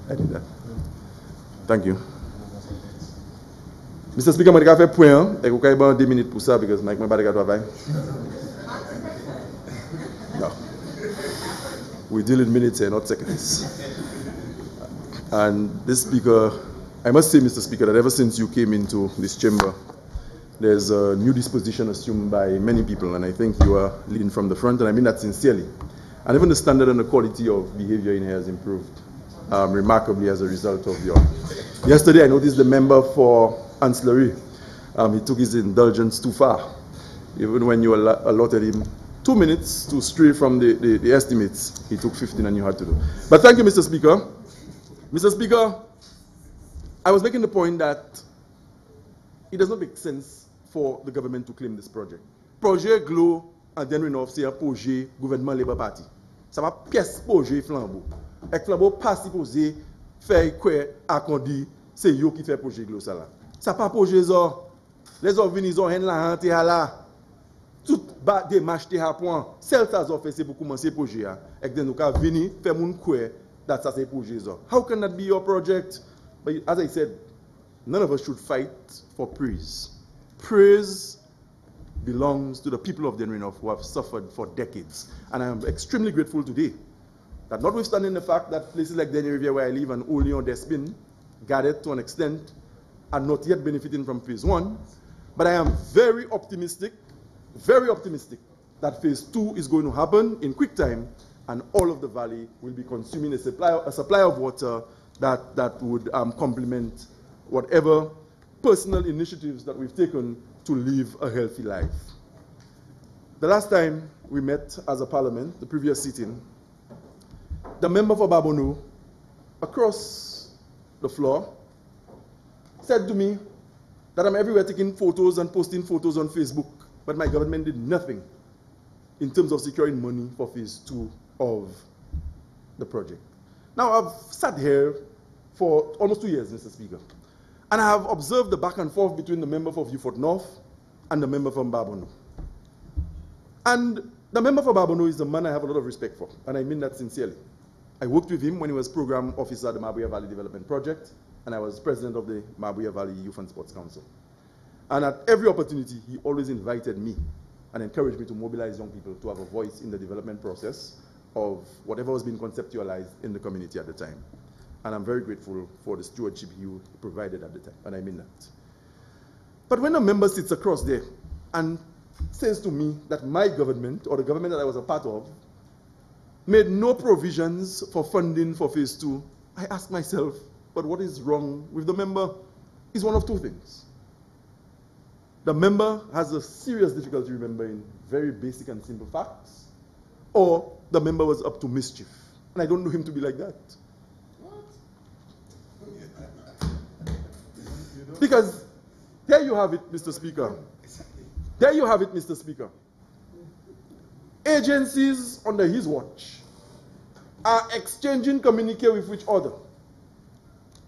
I did that. Thank you. Mr. Speaker, je vais faire point. Et vous avez 2 minutes pour ça, parce que je n'ai pas de travail. No. We deal in minutes here, not seconds. And this speaker, I must say, Mr. Speaker, that ever since you came into this chamber, there's a new disposition assumed by many people, and I think you are leading from the front, and I mean that sincerely. And even the standard and the quality of behavior in here has improved remarkably as a result of your... Yesterday, I noticed the member for ancillary, he took his indulgence too far. Even when you allotted him 2 minutes to stray from the estimates, he took 15 and you had to do. But thank you, Mr. Speaker. Mr. Speaker, I was making the point that it does not make sense for the government to claim this project. Projet Glo and Dennery North, c'est un projet gouvernement Labour Party. Ça va pièce projet flambeau. Et flambeau pas supposé faire quoi à Condi, c'est yo qui fait projet Glo ça là. Ça pas projet ça. Les autres viennent ils ont la hanté là. Tout bas démarche te à point. Celle ça ont fait c'est pour commencer projet là. Et then nous ca venir faire moun quoi that ça c'est projet ça. How can that be your project? But as I said, none of us should fight for praise. Praise belongs to the people of Dennery North who have suffered for decades. And I am extremely grateful today that notwithstanding the fact that places like Dennery Riviera where I live and Oleon Despin, gathered to an extent, are not yet benefiting from phase 1, but I am very optimistic that phase 2 is going to happen in quick time and all of the valley will be consuming a supply of water that would complement whatever personal initiatives that we've taken to live a healthy life. The last time we met as a parliament, the previous sitting, the member for Babonneau, across the floor, said to me that I'm everywhere taking photos and posting photos on Facebook, but my government did nothing in terms of securing money for phase 2 of the project. Now, I've sat here for almost 2 years, Mr. Speaker, and I have observed the back and forth between the member for Beaufort North and the member from Babonneau. And the member for Babonneau is a man I have a lot of respect for, and I mean that sincerely. I worked with him when he was program officer at the Mabuya Valley Development Project, and I was president of the Mabuya Valley Youth and Sports Council. And at every opportunity, he always invited me and encouraged me to mobilize young people to have a voice in the development process of whatever was being conceptualized in the community at the time. And I'm very grateful for the stewardship he provided at the time, and I mean that. But when a member sits across there and says to me that my government, or the government that I was a part of, made no provisions for funding for phase 2, I ask myself, but what is wrong with the member? It's one of two things. The member has a serious difficulty remembering very basic and simple facts, or the member was up to mischief. And I don't know him to be like that. What? Because there you have it, Mr. Speaker. There you have it, Mr. Speaker. Agencies under his watch are exchanging communique with each other,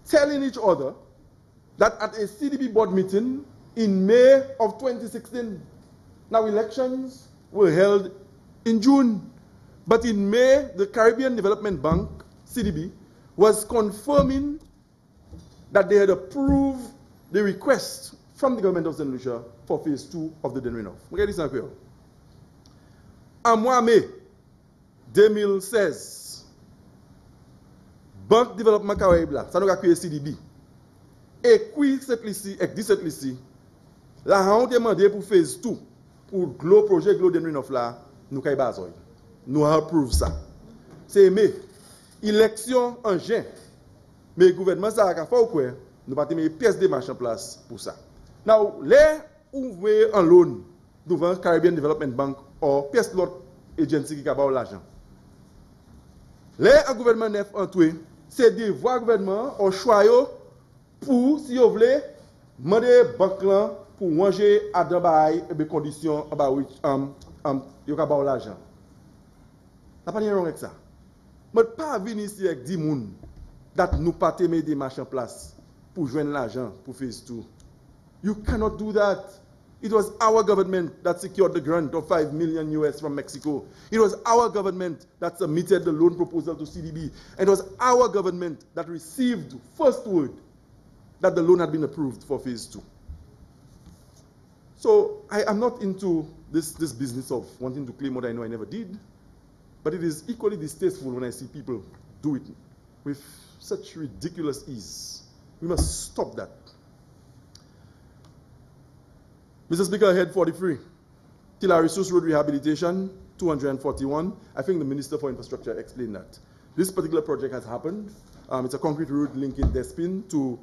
telling each other that at a CDB board meeting in May of 2016, now elections were held in June, but in May, the Caribbean Development Bank, CDB, was confirming that they had approved the request from the government of St. Lucia for phase 2 of the Dennery North. Okay, this is clear. En mois mai 2016, Banque Développement Caraïbe, ça nous a créé CDB. Et puis, cette liste, la on demandé pour phase 2, pour le projet Glo Denrinov là, nous avons besoin. Nous approuvons ça. C'est aimé. Élection en juin. Mais le gouvernement, ça a fait quoi? Nous avons mis des pièces de marche en place pour ça. Now, les ouvriers en loan devant Caribbean Development Bank ou pièce de l'autre agency qui a l'argent. Les gouvernement neuf en tout, c'est de voir le gouvernement au choix pour, si vous voulez, demander banque pour manger à des conditions où il y a l'argent. Ça n'a pas rien avec ça. Mais pas venir ici avec 10 personnes que nous pas mettre des marches en place pour joindre l'argent pour phase 2. You cannot do that. It was our government that secured the grant of $5 million US from Mexico. It was our government that submitted the loan proposal to CDB. And it was our government that received first word that the loan had been approved for phase 2. So I am not into this business of wanting to claim what I know I never did. But it is equally distasteful when I see people do it with such ridiculous ease. We must stop that. Mr. Speaker, head 43, Tila Resource Road Rehabilitation, 241. I think the Minister for Infrastructure explained that. This particular project has happened. It's a concrete road linking Despin to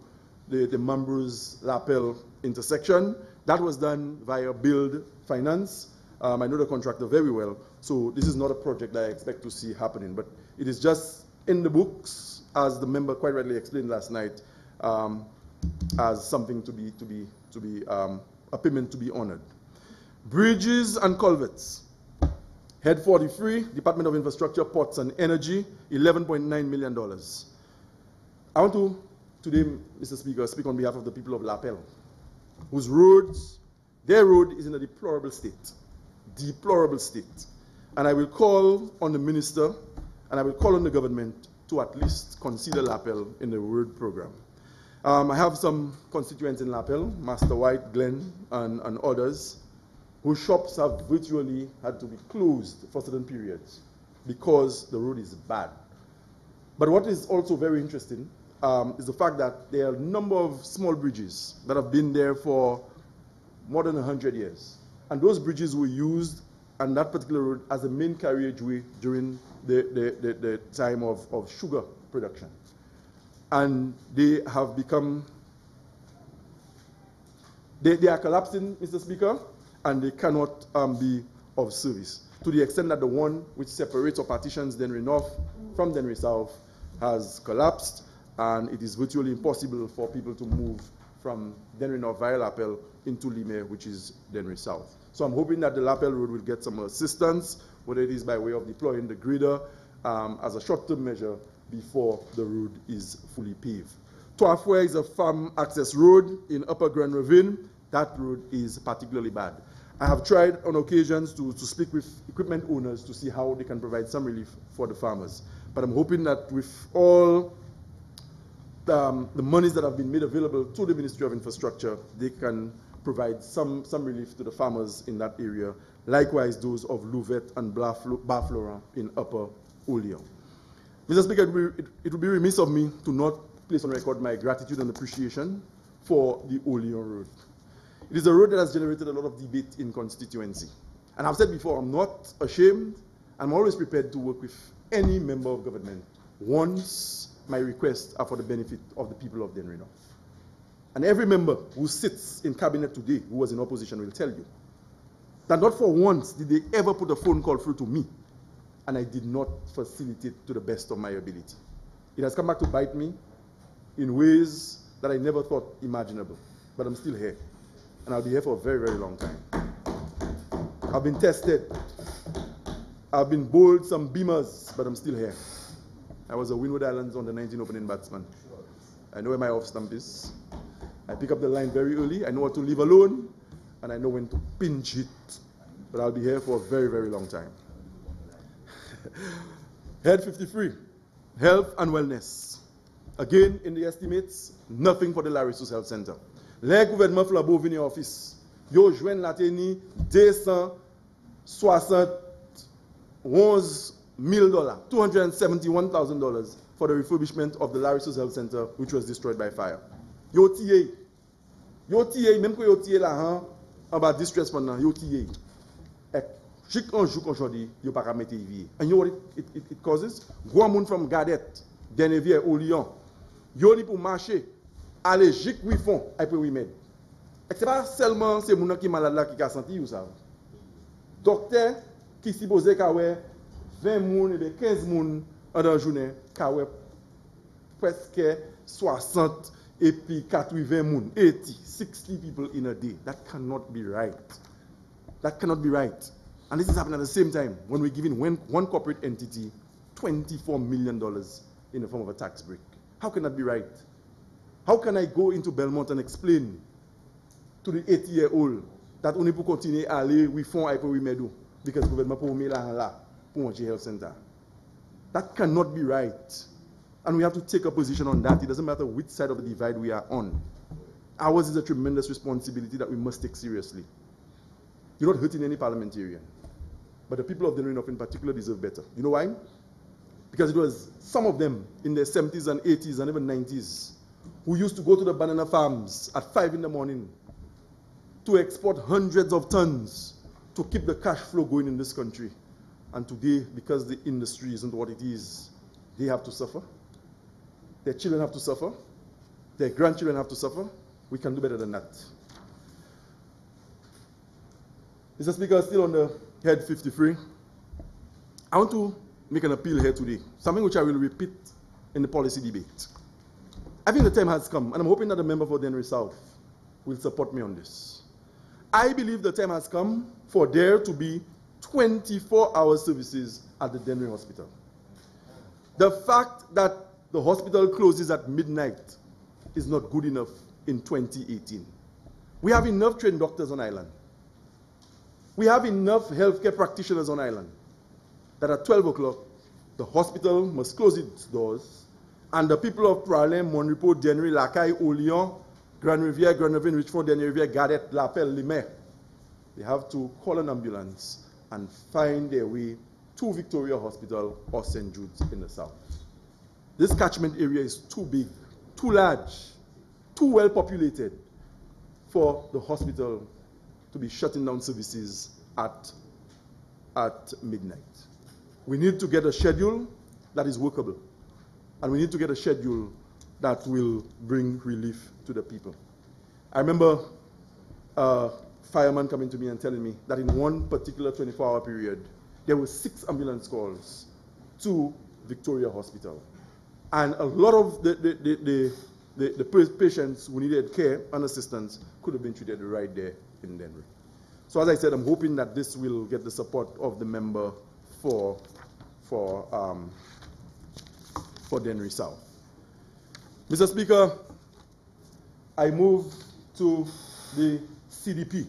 the Mambrous-Lapel intersection. That was done via Build Finance. I know the contractor very well, so this is not a project that I expect to see happening, but it is just in the books, as the member quite rightly explained last night, as something to be a payment to be honored. Bridges and culverts. Head 43, Department of Infrastructure, Ports and Energy, $11.9 million. I want to, today, Mr. Speaker, speak on behalf of the people of Lapel, whose roads, their road is in a deplorable state. Deplorable state. And I will call on the minister and I will call on the government to at least consider Lapel in the road program. I have some constituents in Lapel, Master White, Glenn, and others, whose shops have virtually had to be closed for certain periods because the road is bad. But what is also very interesting is the fact that there are a number of small bridges that have been there for more than 100 years. And those bridges were used on that particular road as a main carriageway during the time of sugar production. And they have become, they are collapsing, Mr. Speaker, and they cannot be of service, to the extent that the one which separates or partitions Denry North from Denry South has collapsed, and it is virtually impossible for people to move from Denry North via Lapel into Lime, which is Denry South. So I'm hoping that the Lapel Road will get some assistance, whether it is by way of deploying the grader as a short-term measure before the road is fully paved. Toafwe is a farm access road in Upper Grand Ravine. That road is particularly bad. I have tried on occasions to speak with equipment owners to see how they can provide some relief for the farmers. But I'm hoping that with all the monies that have been made available to the Ministry of Infrastructure, they can provide some relief to the farmers in that area. Likewise, those of Louvet and Barflora in Upper Oleon. Mr. Speaker, it would be remiss of me to not place on record my gratitude and appreciation for the Oleon Road. It is a road that has generated a lot of debate in constituency. And I've said before, I'm not ashamed. I'm always prepared to work with any member of government once my requests are for the benefit of the people of Denry North. And every member who sits in cabinet today who was in opposition will tell you that not for once did they ever put a phone call through to me, and I did not facilitate to the best of my ability. It has come back to bite me in ways that I never thought imaginable. But I'm still here, and I'll be here for a very, very long time. I've been tested. I've been bowled some beamers, but I'm still here. I was a Windward Islands under 19 opening batsman. I know where my off stump is. I pick up the line very early. I know what to leave alone, and I know when to pinch it. But I'll be here for a very, very long time. Head 53, health and wellness. Again, in the estimates, nothing for the Larissos Health Center. Le gouvernement flabo vini office. Yo jwen la teni $271,000, $271,000 for the refurbishment of the Larissos Health Center, which was destroyed by fire. Yo tiye. Yo tiye, même que yo tiye là, en bas distress pendant, yo tiye. Chaque un jour aujourd'hui, yo pas qu'à mettre vie. And you know what it causes? Gros moun from Gadet, Geneviève, au Lyon. Yo li pour marcher, aller jic oui font, et puis oui mettre. Et c'est pas seulement ces moun qui malade là qui a senti ou ça. Docteur qui supposé qu'a 20 moun et 15 moun en dans journée, qu'a presque 60 et puis 80 moun, 80, 60 people in a day. That cannot be right. That cannot be right. And this is happening at the same time when we're giving one corporate entity $24 million in the form of a tax break. How can that be right? How can I go into Belmont and explain to the 80-year-old that only pour continuer à aller, we font un peu we medou because gouvernement pour me là pour un health center? That cannot be right. And we have to take a position on that. It doesn't matter which side of the divide we are on. Ours is a tremendous responsibility that we must take seriously. You're not hurting any parliamentarian. But the people of the North in particular deserve better. You know why? Because it was some of them in their 70s and 80s and even 90s who used to go to the banana farms at 5 in the morning to export hundreds of tons to keep the cash flow going in this country. And today, because the industry isn't what it is, they have to suffer. Their children have to suffer. Their grandchildren have to suffer. We can do better than that. Mr. Speaker, still on the head 53. I want to make an appeal here today, something which I will repeat in the policy debate. I think the time has come, and I'm hoping that the member for Dennery South will support me on this. I believe the time has come for there to be 24-hour services at the Dennery Hospital. The fact that the hospital closes at midnight is not good enough in 2018. We have enough trained doctors on island. We have enough healthcare practitioners on island that at 12 o'clock, the hospital must close its doors, and the people of Praslin, Monrepo, Dennery, Lacaille, Oleon, Grand Rivière, Grand Ravine, Richford, Dennery Rivière, Gadet, Lapel, Limay, they have to call an ambulance and find their way to Victoria Hospital or St. Jude's in the south. This catchment area is too big, too large, too well populated for the hospital to be shutting down services at midnight. We need to get a schedule that is workable, and we need to get a schedule that will bring relief to the people. I remember a fireman coming to me and telling me that in one particular 24-hour period, there were 6 ambulance calls to Victoria Hospital. And a lot of the patients who needed care and assistance could have been treated right there in Dennery. So as I said, I'm hoping that this will get the support of the member for Dennery South. Mr. Speaker, I move to the CDP,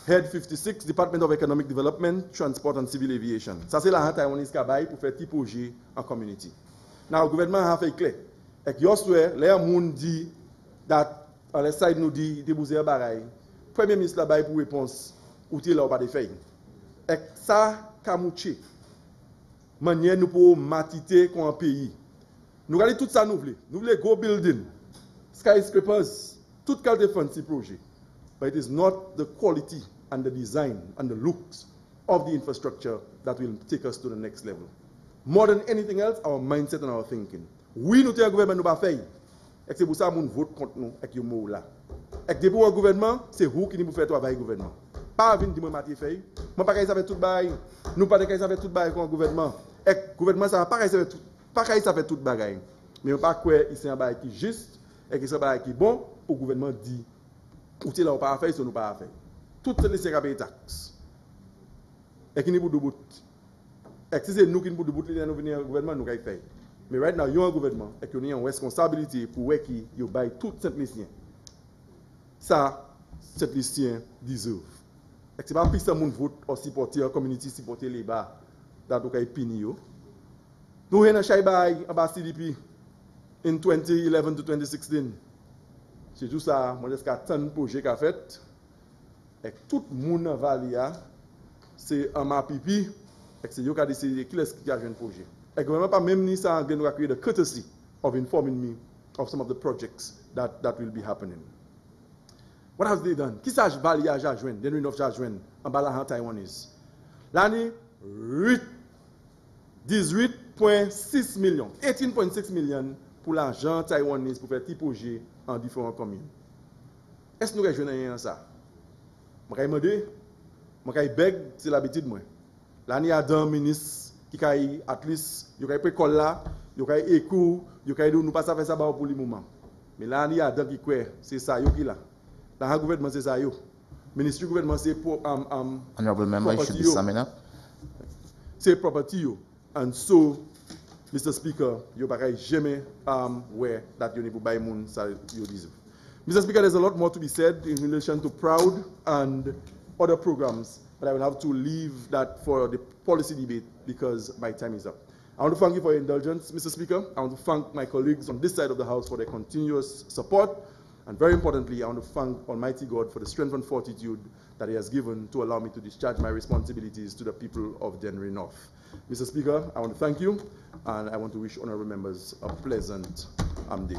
Head 56, Department of Economic Development, Transport and Civil Aviation. Ça c'est la Taiwanese Kabai pour faire petit projet en community. Now, the government a fait clair. Et que yorswe, les gens dit that on the side nous dit il bouger bagaille. Premier ministre la bail pour réponse ou ti là pas de fait. Et ça kamouché. Manière nous pour matiter comme un pays. Nous regardons tout ça nous voulons. Nous voulons go building, skyscrapers, tout qualité de fancy projet. But it is not the quality and the design and the looks of the infrastructure that will take us to the next level. More than anything else, our mindset and our thinking. Oui, nous sommes un gouvernement, nous ne faisons pas. Et c'est pour ça que nous votons contre nous avec ce mot-là. Et que pour un gouvernement, c'est vous qui nous faites travailler le gouvernement. Pas venir dire que je fais. Moi, pas ça fait tout le bail. Nous pas ça fait tout le bail comme gouvernement. Et le gouvernement, ça pas ça fait tout le bail. Mais on pas quoi ici un bail qui est juste et que c'est un bail qui est bon pour le gouvernement dit. Ou tu là, on pas faire, ça nous pas faire. Tout c'est laisser payer taxes. Et qui n'est pas de bout. Et si c'est nous qui nous de bout, nous venir au gouvernement, nous faire. Mais right now, il y a un gouvernement et qu'il y a une responsabilité pour qui il bail tout cette lycéen. Ça, cette lycéen deserve. Et c'est pas plus ça mon vote ou supporter community supporter les bas dans tout cas pini yo. Nous avons un bail en bas CDP in 2011 to 2016. C'est tout ça, moi jusqu'à tant de projets qu'a fait. Et tout le monde dans vallée c'est un mapipi et c'est yo qui a décidé qui est-ce qui a joué un projet. Et le gouvernement pas même ni ça en nous a créé the courtesy of informing me of some of the projects that will be happening. What has they done? Qui s'agit Bali à Jajwen, Denrin of Jajwen, en Balahan Taiwanese? L'année, 18.6 millions, 18.6 millions pour l'argent taïwanais pour faire des projets en différentes communes. Est-ce que nous avons rien ça? Je vais demander, je vais beg, c'est l'habitude moi. L'année, il y a un ministre qui a at least, il y a une école là, il y a un écho, il y a nous pas faire ça pour le moment. Mais l'année, il y a un qui croit, c'est ça, il y a là. Dans le gouvernement, c'est ça. Le ministre du gouvernement, c'est pour. Honorable member, you should be summing up. C'est property. And so, Mr. Speaker, you ne jamais where that you need to buy moon, so you deserve. Mr. Speaker, there's a lot more to be said in relation to Proud and other programs, but I will have to leave that for the policy debate because my time is up. I want to thank you for your indulgence, Mr. Speaker. I want to thank my colleagues on this side of the House for their continuous support. And very importantly, I want to thank Almighty God for the strength and fortitude that He has given to allow me to discharge my responsibilities to the people of Dennery North. Mr. Speaker, I want to thank you, and I want to wish honorable members a pleasant day.